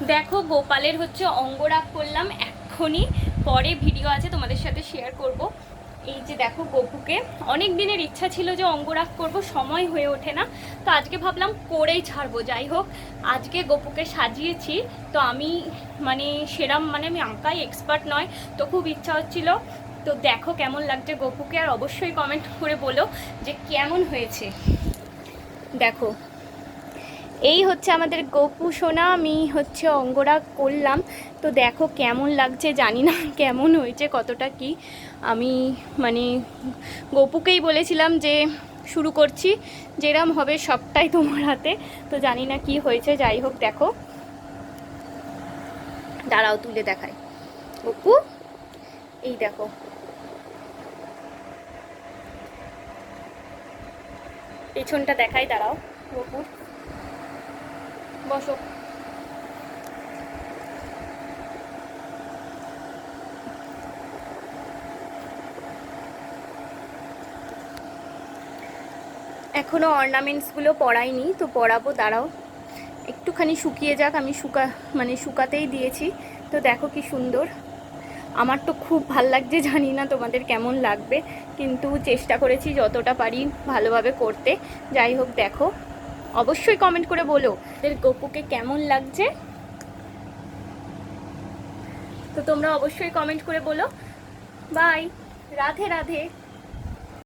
দেখো গোপালের হচ্ছে অঙ্গরাগ করলাম এক্ষুনি, পরে ভিডিও আছে তোমাদের সাথে শেয়ার করব। এই যে দেখো গপুকে অনেক দিনের ইচ্ছা ছিল যে অঙ্গরাগ করব, সময় হয়ে ওঠে না, তো আজকে ভাবলাম করেই ছাড়বো। যাই হোক, আজকে গপুকে সাজিয়েছি। তো আমি মানে সেরাম মানে আমি আঁকাই এক্সপার্ট নয়, তো খুব ইচ্ছা হচ্ছিল। তো দেখো কেমন লাগছে গপুকে, আর অবশ্যই কমেন্ট করে বলো যে কেমন হয়েছে। দেখো এই হচ্ছে আমাদের গপু সোনা, আমি হচ্ছে অঙ্গরাগ করলাম। তো দেখো কেমন লাগছে, জানি না কেমন হয়েছে কতটা কি। আমি মানে গপুকেই বলেছিলাম যে শুরু করছি, যেরম হবে সবটাই তোমার হাতে। তো জানি না কি হয়েছে, যাই হোক দেখো, দাঁড়াও তুলে দেখাই গপু। এই দেখো, পেছনটা দেখাই, দাঁড়াও গপুর, বসো। এখনও অর্নামেন্টসগুলো পরাইনি, তো পরাবো, দাঁড়াও একটুখানি শুকিয়ে যাক। আমি শুকাতেই দিয়েছি। তো দেখো কি সুন্দর, আমার তো খুব ভাল লাগছে, জানি না তোমাদের কেমন লাগবে, কিন্তু চেষ্টা করেছি যতটা পারি ভালোভাবে করতে। যাই হোক দেখো, অবশ্যই কমেন্ট করে বলো এদের গপুকে কেমন লাগছে। তো তোমরা অবশ্যই কমেন্ট করে বলো। বাই, রাধে রাধে।